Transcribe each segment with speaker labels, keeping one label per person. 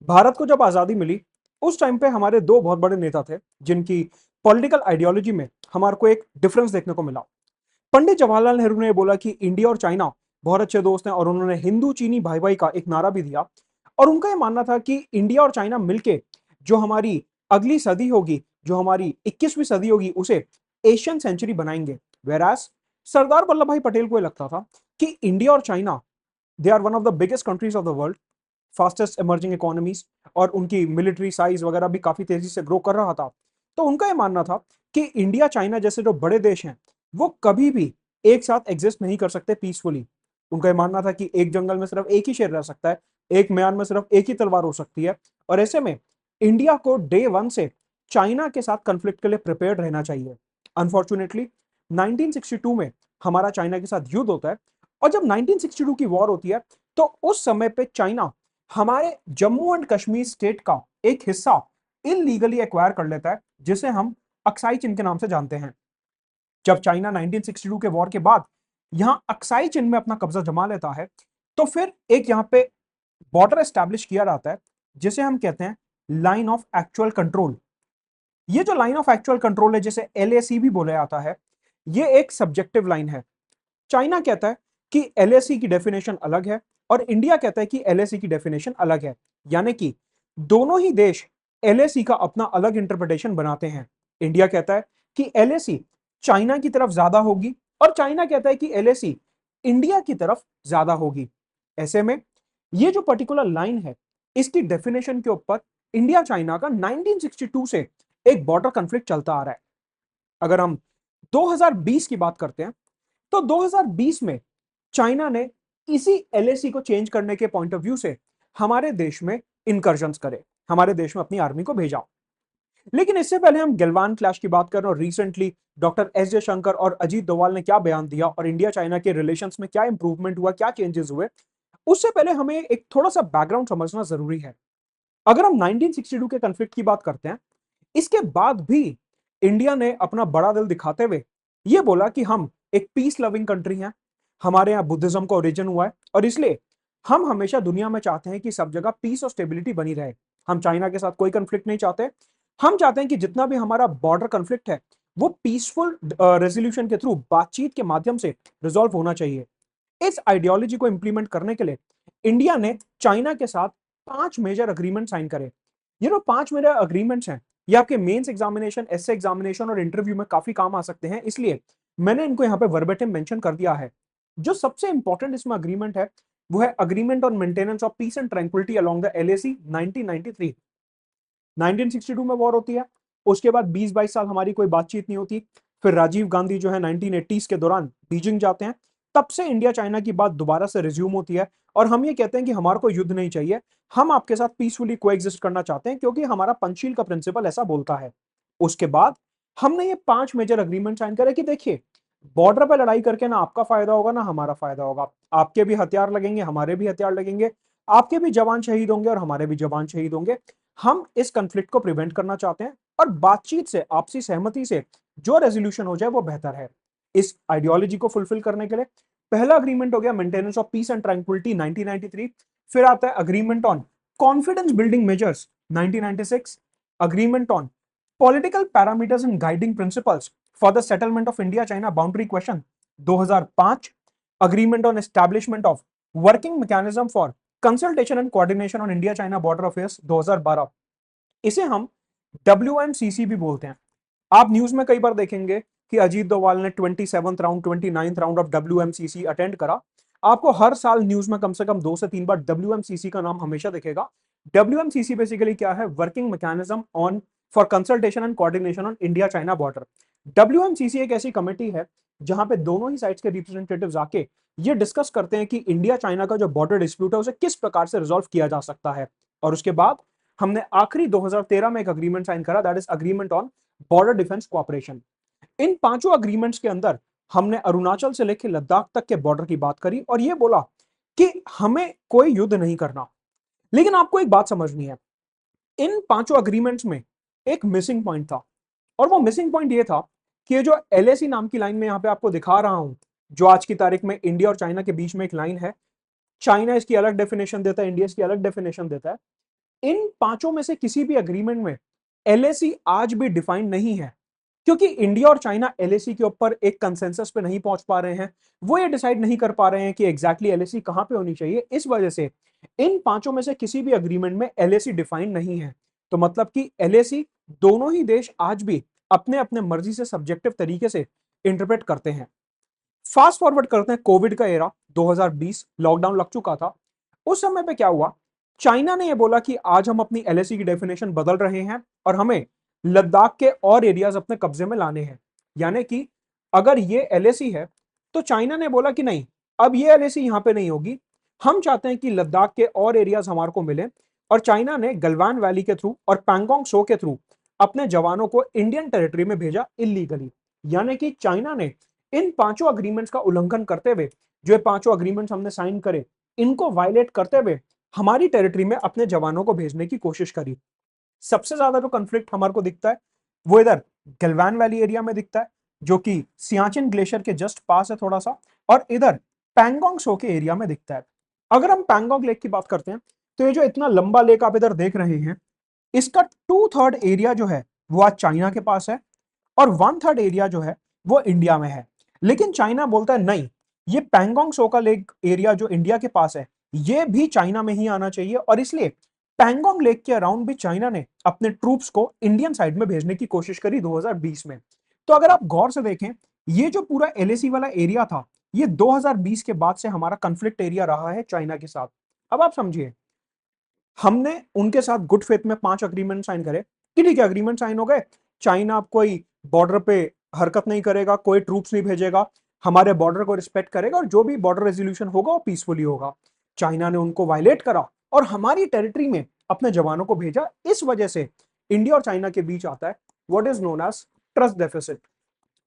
Speaker 1: भारत को जब आजादी मिली, उस टाइम पे हमारे दो बहुत बड़े नेता थे जिनकी पॉलिटिकल आइडियोलॉजी में हमारे को एक डिफरेंस देखने को मिला। पंडित जवाहरलाल नेहरू ने बोला कि इंडिया और चाइना बहुत अच्छे दोस्त हैं, और उन्होंने हिंदू चीनी भाई भाई का एक नारा भी दिया। और उनका यह मानना था कि इंडिया और चाइना मिलके जो हमारी अगली सदी होगी, जो हमारी 21वीं सदी होगी, उसे एशियन सेंचुरी बनाएंगे। वेरास सरदार वल्लभ भाई पटेल को यह लगता था कि इंडिया और China, they are one of the biggest countries of the world, fastest emerging economies, और उनकी मिलिट्री साइज वगैरह भी काफी तेजी से ग्रो कर रहा था। तो उनका यह मानना था कि इंडिया चाइना जैसे जो बड़े देश हैं वो कभी भी एक साथ एग्जिस्ट नहीं कर सकते पीसफुली। उनका यह मानना था कि एक जंगल में सिर्फ एक ही शेर रह सकता है, एक म्यान में सिर्फ एक ही तलवार हो सकती है, और ऐसे में इंडिया को डे वन से चाइना के साथ कंफ्लिक्ट के लिए प्रिपेयर्ड रहना चाहिए। अनफॉर्चुनेटली 1962 में हमारा चाइना के साथ युद्ध होता है, और जब 1962 की वॉर होती है तो उस समय पे चाइना हमारे जम्मू एंड कश्मीर स्टेट का एक हिस्सा इलीगली एक्वायर कर लेता है, जिसे हम अक्साई चिन के नाम से जानते हैं। जब चाइना 1962 के वॉर के बाद यहां अक्साई चिन में अपना कब्जा जमा लेता है, तो फिर एक यहां पे बॉर्डर एस्टैब्लिश किया जाता है जिसे हम कहते हैं लाइन ऑफ एक्चुअल कंट्रोल। ये जो लाइन ऑफ एक्चुअल कंट्रोल है, जिसे एलएसी भी बोला जाता है, ये एक सब्जेक्टिव लाइन है। चाइना कहता है कि एलएसी की डेफिनेशन अलग है, और इंडिया कहता है कि एलएसी की डेफिनेशन अलग है। यानी कि दोनों ही देश एलएसी का अपना अलग इंटरप्रिटेशन बनाते हैं। इंडिया कहता है कि एलएसी चाइना की तरफ ज्यादा होगी, और चाइना कहता है कि एलएसी इंडिया की तरफ ज्यादा होगी। ऐसे में ये जो पर्टिकुलर लाइन है, इसकी डेफिनेशन के ऊपर इंडिया चाइना का 1962 से एक बॉर्डर कॉन्फ्लिक्ट चलता आ रहा है। अगर हम 2020 की बात करते हैं, तो 2020 में चाइना ने इसी एलएसी को चेंज करने के पॉइंट ऑफ व्यू से हमारे देश में इनकर्जन्स करे, हमारे देश में अपनी आर्मी को भेजा। लेकिन इससे पहले हम गलवान क्लैश की बात करें और रिसेंटली डॉक्टर एस जयशंकर और अजीत डोवाल ने क्या बयान दिया और इंडिया चाइना के रिलेशंस में क्या इंप्रूवमेंट हुआ, क्या चेंजेस हुए, उससे पहले हमें एक थोड़ा सा बैकग्राउंड समझना जरूरी है। अगर हम 1962 के कॉन्फ्लिक्ट की बात करते हैं, इसके बाद भी इंडिया ने अपना बड़ा दिल दिखाते हुए यह बोला कि हम एक पीस लविंग कंट्री हैं, हमारे यहाँ बुद्धिज्म का ओरिजिन हुआ है, और इसलिए हम हमेशा दुनिया में चाहते हैं कि सब जगह पीस और स्टेबिलिटी बनी रहे। हम चाइना के साथ कोई कंफ्लिक्ट नहीं चाहते। हम चाहते हैं कि जितना भी हमारा बॉर्डर कंफ्लिक्ट है वो पीसफुल रेजोल्यूशन के थ्रू, बातचीत के माध्यम से रिजॉल्व होना चाहिए। इस आइडियोलॉजी को इंप्लीमेंट करने के लिए इंडिया ने चाइना के साथ 5 मेजर अग्रीमेंट साइन करे। ये जो 5 मेजर अग्रीमेंट्स हैं, ये आपके मेंस एग्जामिनेशन, एसए एग्जामिनेशन और इंटरव्यू में काफी काम आ सकते हैं, इसलिए मैंने इनको यहाँ पे वर्बेटिम मेंशन कर दिया है। जो सबसे इंपॉर्टेंट इसमें अग्रीमेंट है वो है agreement on maintenance of peace and tranquillity along the LAC 1993। 1962 में वॉर होती है, उसके बाद 20-22 साल हमारी कोई बातचीत नहीं होती। फिर राजीव गांधी जो है 1980s के दौरान बीजिंग जाते हैं, तब से इंडिया चाइना की बात दोबारा से रिज्यूम होती है, और हम ये कहते हैं कि हमारे को युद्ध नहीं चाहिए, हम आपके साथ पीसफुली कोएग्जिस्ट करना चाहते हैं, क्योंकि हमारा पंचशील का प्रिंसिपल ऐसा बोलता है। उसके बाद हमने ये 5 मेजर अग्रीमेंट साइन करे कि देखिए, बॉर्डर पर लड़ाई करके ना आपका फायदा होगा ना हमारा फायदा होगा, आपके भी हथियार लगेंगे, हमारे भी हथियार लगेंगे, आपके भी जवान शहीद होंगे और हमारे भी जवान शहीद होंगे। हम इस कंफ्लिक्ट को प्रिवेंट करना चाहते हैं, और बातचीत से, आपसी सहमति से जो रेजोल्यूशन हो जाए वो बेहतर है। इस आइडियोलॉजी को फुलफिल करने के लिए पहला अग्रीमेंट हो गया maintenance of peace and tranquillity 1993। फिर आता है agreement on confidence building measures 1996, agreement on political parameters and guiding principles for the settlement of India China boundary question 2005, agreement on establishment of working mechanism for consultation and coordination on India China border affairs 2012। इसे हम WMCC भी बोलते हैं। आप news में कई बार देखेंगे कि अजीत डोवाल ने 27th round, 29th round of WMCC attend करा। आपको हर साल न्यूज में कम से कम 2 से 3 बार WMCC का नाम हमेशा दिखेगा। WMCC बेसिकली क्या है? Working mechanism on for consultation and coordination on India China border. WMCC एक ऐसी कमेटी है जहां पे दोनों ही साइड्स के रिप्रेजेंटेटिव्स आके ये डिस्कस करते हैं कि इंडिया चाइना का जो बॉर्डर डिस्प्यूट है उसे किस प्रकार से रिजॉल्व किया जा सकता है। और उसके बाद हमने आखिरी 2013 में एक अग्रीमेंट साइन करा, that is agreement on border defence cooperation. इन पांचों अग्रीमेंट्स के अंदर हमने अरुणाचल से लेकर लद्दाख तक के बॉर्डर की बात करी और यह बोला कि हमें कोई युद्ध नहीं करना। लेकिन आपको एक बात समझनी है, इन पांचों अग्रीमेंट्स में एक मिसिंग पॉइंट था, और वो मिसिंग पॉइंट ये था कि ये जो एलएसी नाम की लाइन में यहां पे आपको दिखा रहा हूं, जो आज की तारीख में इंडिया और चाइना के बीच में एक लाइन है, चाइना इसकी अलग डेफिनेशन देता है, इंडिया इसकी अलग डेफिनेशन देता है। इन पांचों में से किसी भी एग्रीमेंट में एलएसी आज भी डिफाइंड नहीं है, क्योंकि इंडिया और चाइना एलएसी के ऊपर एक कंसेंसस पे नहीं पहुंच पा रहे हैं। वो ये डिसाइड नहीं कर पा रहे हैं कि एग्जैक्टली एलएसी कहां पे होनी चाहिए। इस वजह से इन पांचों में से किसी भी एग्रीमेंट में एलएसी डिफाइंड नहीं है। तो मतलब कि एलएसी दोनों ही देश आज भी अपने अपने मर्जी से सब्जेक्टिव तरीके से इंटरप्रेट करते हैं। फास्ट फॉरवर्ड करते हैं कोविड का एरा, 2020 लॉकडाउन लग चुका था। उस समय पे क्या हुआ, चाइना ने यह बोला कि आज हम अपनी एलएसी की डेफिनेशन बदल रहे हैं और हमें लद्दाख के और एरियाज अपने कब्जे में लाने हैं। यानी कि अगर ये एलएसी है तो चाइना ने बोला कि नहीं, अब ये एलएसी यहां पे नहीं होगी, हम चाहते हैं कि लद्दाख के और एरियाज हमारे को मिले। और चाइना ने गलवान वैली के थ्रू और पैंगोंग सो के थ्रू अपने जवानों को इंडियन टेरिटरी में भेजा इलीगली। यानी कि चाइना ने इन पांचों अग्रीमेंट्स का उल्लंघन करते हुए, जो ये पांचों अग्रीमेंट्स हमने साइन करे, इनको वायलेट करते हुए हमारी टेरिटरी में अपने जवानों को भेजने की कोशिश करी। सबसे ज्यादा जो कंफ्लिक्ट हमारे को दिखता है वो इधर गलवान वैली एरिया में दिखता है, जो कि सियाचिन ग्लेशियर के जस्ट पास है थोड़ा सा, और इधर पैंगोंग सो के एरिया में दिखता है। अगर हम पैंगोंग लेक की बात करते हैं तो ये जो इतना लंबा लेक आप इधर देख रहे हैं, इसका 2/3 एरिया जो है वो आज चाइना के पास है और 1/3 एरिया जो है वो इंडिया में है। लेकिन चाइना बोलता है नहीं, ये पैंगोंग सो का लेक एरिया जो इंडिया के पास है ये भी चाइना में ही आना चाहिए, और इसलिए पैंगोंग लेक के अराउंड भी चाइना ने अपने ट्रूप्स को इंडियन साइड में भेजने की कोशिश करी 2020 में। तो अगर आप गौर से देखें, ये जो पूरा एलएसी वाला एरिया था, ये 2020 के बाद से हमारा कंफ्लिक्ट एरिया रहा है चाइना के साथ। अब आप समझिए, हमने उनके साथ गुड फेथ में 5 अग्रीमेंट साइन करे कि ठीक है, अग्रीमेंट साइन हो गए, चाइना अब कोई बॉर्डर पे हरकत नहीं करेगा, कोई ट्रूप्स नहीं भेजेगा, हमारे बॉर्डर को रिस्पेक्ट करेगा और जो भी बॉर्डर रेजोल्यूशन होगा वो पीसफुली होगा। चाइना ने उनको वायलेट करा और हमारी टेरिटरी में अपने जवानों को भेजा। इस वजह से इंडिया और चाइना के बीच आता है what is known as trust deficit.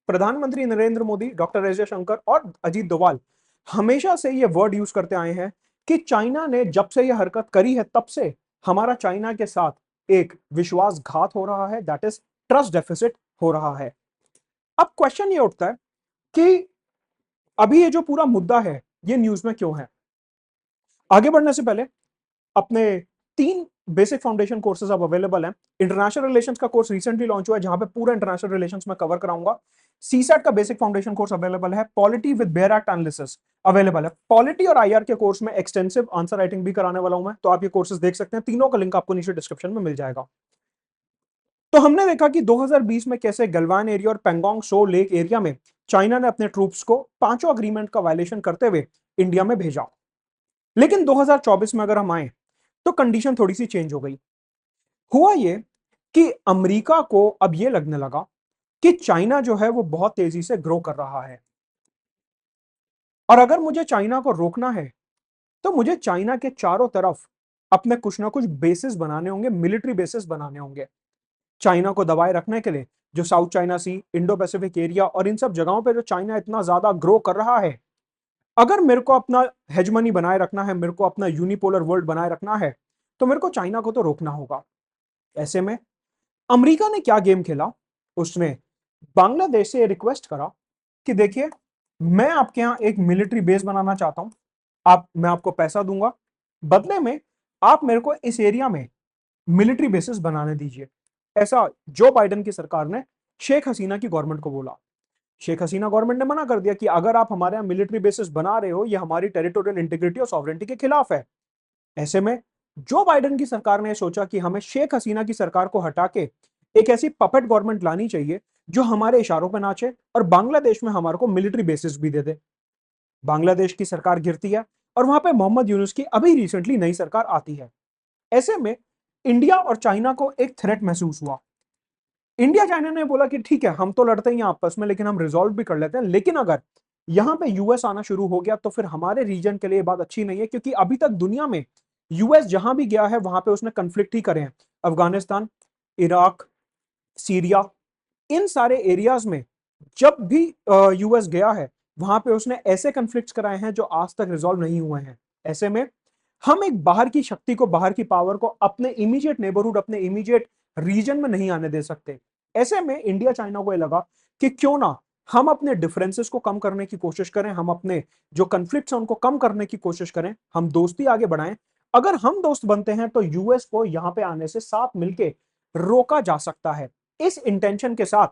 Speaker 1: प्रधानमंत्री नरेंद्र मोदी, डॉक्टर एस जयशंकर और अजीत डोभाल हमेशा से ये वर्ड यूज करते आए हैं कि चाइना ने जब से ये हरकत करी है तब से हमारा चाइना के साथ एक विश्वासघात हो रहा है, दैट इज ट्रस्ट डेफिसिट हो रहा है। अब क्वेश्चन ये उठता है कि अभी ये जो पूरा मुद्दा है ये न्यूज में क्यों है। आगे बढ़ने से पहले अपने 3 बेसिक फाउंडेशन कोर्सेज अब अवेलेबल हैं। इंटरनेशनल रिलेशंस का कोर्स रिसेंटली लॉन्च हुआ है जहां पे पूरा इंटरनेशनल रिलेशंस में कवर कराऊंगा। सीसैट का बेसिक फाउंडेशन कोर्स अवेलेबल है। Polity with bare act analysis available है। पॉलिटी और आईआर के कोर्स में एक्सटेंसिव आंसर राइटिंग भी कराने वाला हूं मैं, तो आप ये कोर्सेज देख सकते हैं। तीनों का लिंक आपको नीचे डिस्क्रिप्शन में मिल जाएगा। तो हमने देखा कि 2020 में कैसे गलवान एरिया और पेंगोंग सो लेक एरिया में चाइना ने अपने ट्रूप्स को पांचों अग्रीमेंट का वायलेशन करते हुए इंडिया में भेजा। लेकिन 2024 में अगर हम आए तो कंडीशन थोड़ी सी चेंज हो गई। हुआ ये कि अमेरिका को अब ये लगने लगा कि चाइना जो है वो बहुत तेजी से ग्रो कर रहा है, और अगर मुझे चाइना को रोकना है तो मुझे चाइना के चारों तरफ अपने कुछ ना कुछ बेसिस बनाने होंगे, मिलिट्री बेसिस बनाने होंगे। चाइना को दबाए रखने के लिए जो साउथ चाइना सी, इंडो पैसिफिक एरिया और इन सब जगहों पे जो चाइना इतना ज्यादा ग्रो कर रहा है, अगर मेरे को अपना हेजमनी बनाए रखना है, मेरे को अपना यूनिपोलर वर्ल्ड बनाए रखना है, तो मेरे को चाइना को तो रोकना होगा। ऐसे में अमेरिका ने क्या गेम खेला, उसने बांग्लादेश से रिक्वेस्ट करा कि देखिए, मैं आपके यहां एक मिलिट्री बेस बनाना चाहता हूं, मैं आपको पैसा दूंगा, बदले में आप मेरे को इस एरिया में मिलिट्री बेसिस बनाने दीजिए। ऐसा जो बाइडेन की सरकार ने शेख हसीना की गवर्नमेंट को बोला। शेख हसीना गवर्नमेंट ने मना कर दिया कि अगर आप हमारे यहाँ मिलिट्री बेसिस बना रहे हो, ये हमारी टेरिटोरियल इंटीग्रिटी और सॉवरेंटी के खिलाफ है। ऐसे में जो बाइडेन की सरकार ने सोचा कि हमें शेख हसीना की सरकार को हटा के एक ऐसी पपेट गवर्नमेंट लानी चाहिए जो हमारे इशारों पर नाचे और बांग्लादेश में हमारे को मिलिट्री बेसिस भी दे दे। बांग्लादेश की सरकार गिरती है और वहां पे मोहम्मद यूनुस की अभी रिसेंटली नई सरकार आती है। ऐसे में इंडिया और चाइना को एक थ्रेट महसूस हुआ। इंडिया चाइना ने बोला कि ठीक है, हम तो लड़ते ही हैं आपस में, लेकिन हम रिजॉल्व भी कर लेते हैं। लेकिन अगर यहां पे यूएस आना शुरू हो गया तो फिर हमारे रीजन के लिए बात अच्छी नहीं है, क्योंकि अभी तक दुनिया में यूएस जहां भी गया है वहां पे उसने कंफ्लिक्ट ही करे हैं। अफगानिस्तान, इराक, सीरिया, इन सारे एरियाज में जब भी यूएस गया है वहां पे उसने ऐसे कंफ्लिक्ट्स कराए हैं जो आज तक रिजॉल्व नहीं हुए हैं। ऐसे में हम एक बाहर की शक्ति को, बाहर की पावर को अपने इमीडिएट नेबरहुड, अपने इमीडिएट रीजन में नहीं आने दे सकते। ऐसे में इंडिया चाइना को लगा कि क्यों ना हम अपने डिफरेंसेस को कम करने की कोशिश करें, हम अपने जो कंफ्लिक्ट्स हैं उनको कम करने की कोशिश करें, हम दोस्ती आगे बढ़ाएं अगर हम दोस्त बनते हैं तो यूएस को यहां पे आने से साथ मिलके रोका जा सकता है। इस इंटेंशन के साथ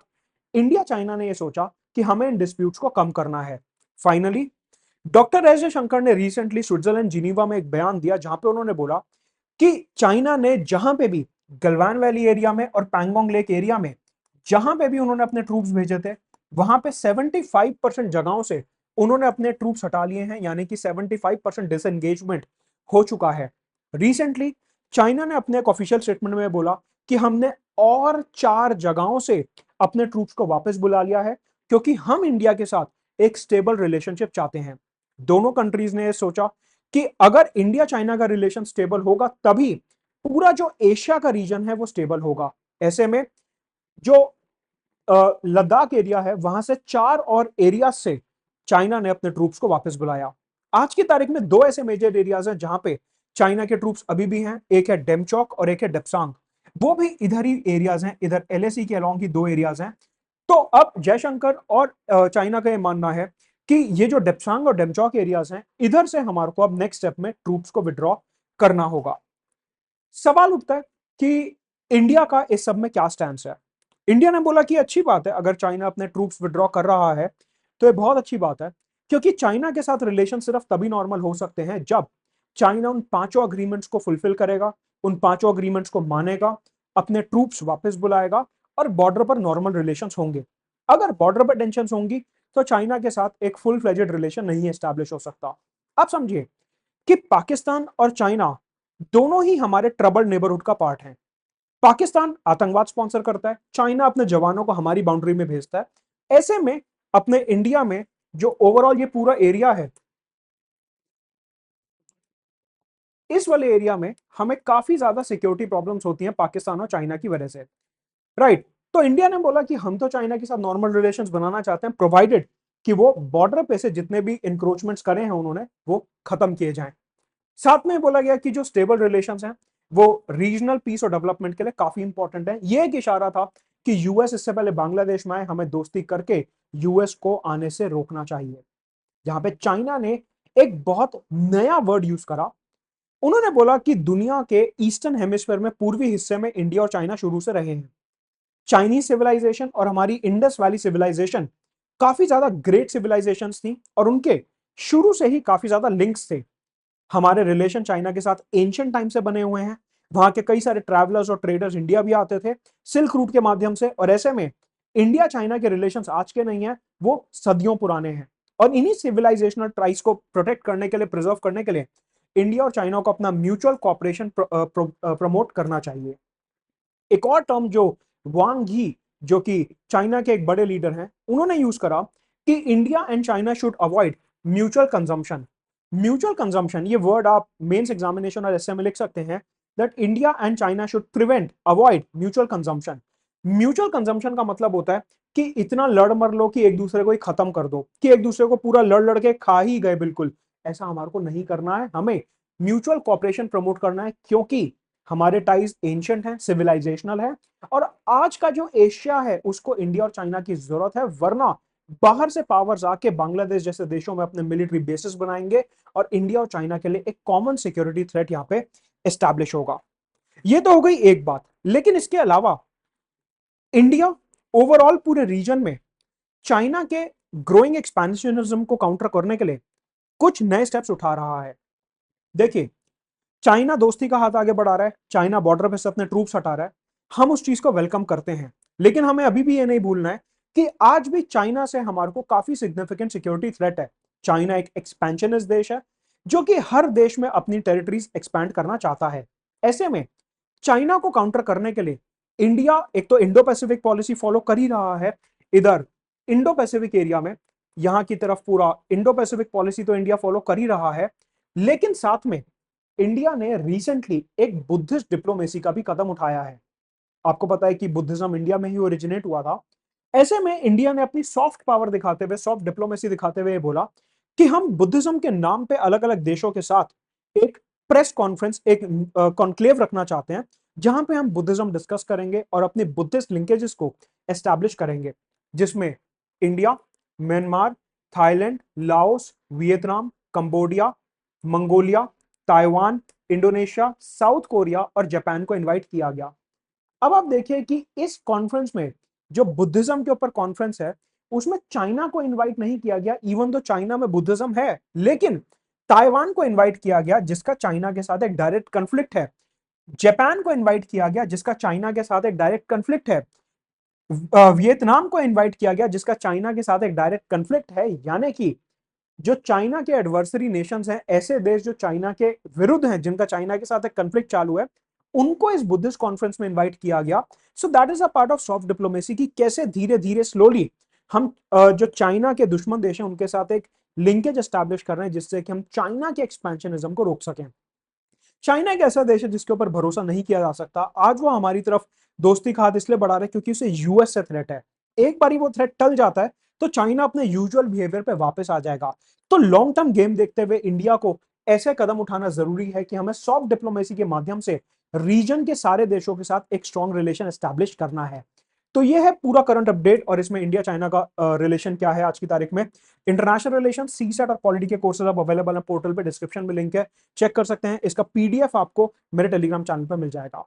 Speaker 1: इंडिया चाइना ने यह सोचा कि हमें इन डिस्प्यूट्स को कम करना है। फाइनली डॉक्टर एस जयशंकर ने रिसेंटली स्विट्जरलैंड जिनीवा में एक बयान दिया जहां पे उन्होंने बोला कि चाइना ने जहां पे भी गलवान वैली एरिया में और पैंगोंग लेक एरिया में जहां पे भी उन्होंने अपने ट्रूप्स भेजे थे, वहां पे 75% जगहों से उन्होंने अपने ट्रूप्स हटा लिए हैं, यानी कि 75% डिसएंगेजमेंट हो चुका है। रिसेंटली चाइना ने अपने एक ऑफिशियल स्टेटमेंट में बोला कि हमने और 4 जगहों से अपने ट्रूप्स को वापस बुला लिया है, क्योंकि हम इंडिया के साथ एक स्टेबल रिलेशनशिप चाहते हैं। दोनों कंट्रीज ने सोचा कि अगर इंडिया चाइना का रिलेशन स्टेबल होगा तभी पूरा जो एशिया का रीजन है वो स्टेबल होगा। ऐसे में जो लद्दाख एरिया है, वहां से 4 और एरिया से चाइना ने अपने ट्रूप्स को वापस बुलाया। आज की तारीख में 2 ऐसे मेजर एरियाज हैं जहां पे चाइना के ट्रूप्स अभी भी हैं, एक है डेमचौक और एक है डेप्सांग। वो भी इधर ही एरियाज हैं, इधर एलएसी के अलोंग ही 2 एरियाज हैं। तो अब जयशंकर और चाइना का यह मानना है कि ये जो डेप्सांग और डेमचौक एरियाज हैं, इधर से हमारे को अब नेक्स्ट स्टेप में ट्रूप्स को विड्रॉ करना होगा। सवाल उठता है कि इंडिया का इस सब में क्या स्टैंड है। इंडिया ने बोला कि अच्छी बात है, अगर चाइना अपने ट्रूप्स विड्रॉ कर रहा है तो ये बहुत अच्छी बात है, क्योंकि चाइना के साथ रिलेशन सिर्फ तभी नॉर्मल हो सकते हैं जब चाइना उन 5 अग्रीमेंट्स को फुलफिल करेगा, उन 5 अग्रीमेंट्स को मानेगा, अपने ट्रूप्स वापस बुलाएगा और बॉर्डर पर नॉर्मल रिलेशंस होंगे। अगर बॉर्डर पर टेंशन होंगी तो चाइना के साथ एक फुल फ्लेजेड रिलेशन नहीं एस्टैब्लिश हो सकता। आप समझिए कि पाकिस्तान और चाइना दोनों ही हमारे ट्रबल नेबरहुड का पार्ट है। पाकिस्तान आतंकवाद स्पॉन्सर करता है, चाइना अपने जवानों को हमारी बाउंड्री में भेजता है। ऐसे में अपने इंडिया में जो ओवरऑल ये पूरा एरिया है, इस वाले एरिया में हमें काफी ज्यादा सिक्योरिटी प्रॉब्लम्स होती हैं पाकिस्तान और चाइना की वजह से। राइट। तो इंडिया ने बोला कि हम तो चाइना के साथ नॉर्मल रिलेशंस बनाना चाहते हैं, प्रोवाइडेड कि वो बॉर्डर पे से जितने भी इंक्रोचमेंट्स करे हैं उन्होंने वो खत्म किए जाएं। साथ में बोला गया कि जो स्टेबल रिलेशंस हैं वो रीजनल पीस और डेवलपमेंट के लिए काफी इंपॉर्टेंट है। ये एक इशारा था कि यूएस इससे पहले बांग्लादेश में आए, हमें दोस्ती करके यूएस को आने से रोकना चाहिए। जहां पे चाइना ने एक बहुत नया वर्ड यूज करा। उन्होंने बोला कि दुनिया के ईस्टर्न हेमिस्फीयर में पूर्वी हिस्से में इंडिया और चाइना शुरू से रहे हैं। चाइनीज सिविलाइजेशन और हमारी इंडस वैली सिविलाइजेशन काफी ज्यादा ग्रेट सिविलाइजेशंस थी और उनके शुरू से ही काफी ज्यादा लिंक्स थे। हमारे रिलेशन चाइना के साथ एंशियंट टाइम से बने हुए हैं। वहां के कई सारे ट्रैवलर्स और ट्रेडर्स इंडिया भी आते थे सिल्क रूट के माध्यम से, और ऐसे में इंडिया चाइना के रिलेशंस आज के नहीं है, वो सदियों पुराने हैं। और इन्हीं सिविलाइजेशनल ट्राइज को प्रोटेक्ट करने के लिए, प्रिजर्व करने के लिए इंडिया और चाइना को अपना म्यूचुअल कॉपरेशन प्रमोट करना चाहिए। एक और टर्म जो वांग ही, जो कि चाइना के एक बड़े लीडर हैं, उन्होंने यूज करा कि India and China should avoid mutual consumption. Mutual consumption ये वर्ड आप मेंस एग्जामिनेशन और एसए में लिख सकते हैं, that India and China should prevent avoid mutual consumption. Mutual consumption का मतलब होता है कि इतना लड़ मर लो कि एक दूसरे को ही खत्म कर दो, कि एक दूसरे को पूरा लड़ लड़ के खा ही गए। बिल्कुल ऐसा हमारे को नहीं करना है, हमें म्यूचुअल कॉपरेशन प्रमोट करना है, क्योंकि हमारे टाइज एंशियंट हैं, सिविलाइजेशनल है, और आज का जो एशिया है उसको इंडिया और चाइना की जरूरत है। वरना बाहर से पावर्स आके बांग्लादेश जैसे देशों में अपने मिलिट्री बेसिस बनाएंगे और इंडिया और चाइना के लिए एक कॉमन सिक्योरिटी थ्रेट यहाँ पे एस्टैब्लिश होगा। ये तो हो गई एक बात, लेकिन इसके अलावा इंडिया ओवरऑल पूरे रीजन में चाइना के ग्रोइंग एक्सपेंशनिज्म को काउंटर करने के लिए कुछ नए स्टेप्स उठा रहा है। देखिए, चाइना दोस्ती का हाथ आगे बढ़ा रहा है, चाइना बॉर्डर पे से अपने ट्रूप्स हटा रहा है, हम उस चीज को वेलकम करते हैं। लेकिन हमें अभी भी ये नहीं भूलना है कि आज भी चाइना से हमारे को काफी सिग्निफिकेंट सिक्योरिटी थ्रेट है। चाइना एक एक्सपेंशनिस्ट देश है जो कि हर देश में अपनी टेरिटरीज एक्सपैंड करना चाहता है। ऐसे में चाइना को काउंटर करने के लिए इंडिया एक तो इंडो पैसिफिक पॉलिसी फॉलो कर ही रहा है। इधर इंडो पैसिफिक एरिया में यहां की तरफ पूरा इंडो पैसिफिक पॉलिसी तो इंडिया फॉलो कर ही रहा है, लेकिन साथ में इंडिया ने रिसेंटली एक बुद्धिस्ट डिप्लोमेसी का भी कदम उठाया है। आपको पता है कि बुद्धिज्म इंडिया में ही ओरिजिनेट हुआ था। ऐसे में इंडिया ने अपनी सॉफ्ट पावर दिखाते हुए, सॉफ्ट डिप्लोमेसी दिखाते हुए बोला कि हम बुद्धिज्म के नाम पे अलग अलग देशों के साथ एक प्रेस कॉन्फ्रेंस, एक कॉन्क्लेव रखना चाहते हैं, जहां पे हम बुद्धिज्म डिस्कस करेंगे और अपने बुद्धिस्ट लिंकेजेस को एस्टैब्लिश करेंगे, जिसमें India, Myanmar, Thailand, Laos, Vietnam, Cambodia, Mongolia, Taiwan, Indonesia, south Korea और जापान को इनवाइट किया गया। अब आप देखिए कि इस कॉन्फ्रेंस में जो बुद्धिज्म के ऊपर कॉन्फ्रेंस है, उसमें चाइना को इनवाइट नहीं किया गया, इवन तो चाइना में बुद्धिज्म है, लेकिन ताइवान को इनवाइट किया गया जिसका चाइना के साथ एक डायरेक्ट कन्फ्लिक्ट है। जापान को इनवाइट किया गया जिसका चाइना के साथ एक डायरेक्ट कन्फ्लिक्ट है। वियतनाम को इनवाइट किया गया जिसका चाइना के साथ एक डायरेक्ट कन्फ्लिक्ट है। यानी कि जो चाइना के एडवर्सरी नेशंस हैं, ऐसे देश जो चाइना के विरुद्ध हैं, जिनका चाइना के साथ एक कन्फ्लिक्ट चालू है, उनको इस बुद्धिस्ट कॉन्फ्रेंस में इनवाइट किया गया। So that is a part of soft diplomacy की कैसे धीरे धीरे स्लोली हम जो चाइना के दुश्मन देश हैं उनके साथ एक लिंकेज एस्टैब्लिश कर रहे हैं, जिससे कि हम चाइना के एक्सपेंशनिज्म को रोक सकें। चाइना एक ऐसा देश है जिसके ऊपर भरोसा नहीं किया जा सकता। आज वो हमारी तरफ दोस्ती का हाथ इसलिए बढ़ा रहा है क्योंकि उसे यूएस से थ्रेट है। एक बार वो थ्रेट टल जाता है तो चाइना अपने यूजुअल बिहेवियर पे वापस आ जाएगा। तो लॉन्ग टर्म गेम देखते हुए इंडिया को ऐसे कदम उठाना जरूरी है कि हमें सॉफ्ट डिप्लोमेसी के माध्यम से रीजन के सारे देशों के साथ एक स्ट्रॉन्ग रिलेशन एस्टैब्लिश करना है। तो ये है पूरा करंट अपडेट, और इसमें इंडिया चाइना का रिलेशन क्या है आज की तारीख में। इंटरनेशनल रिलेशन, सीसैट और पॉलिटी के कोर्सेज अब अवेलेबल है पोर्टल पे, डिस्क्रिप्शन में लिंक है, चेक कर सकते हैं। इसका पीडीएफ आपको मेरे टेलीग्राम चैनल पर मिल जाएगा।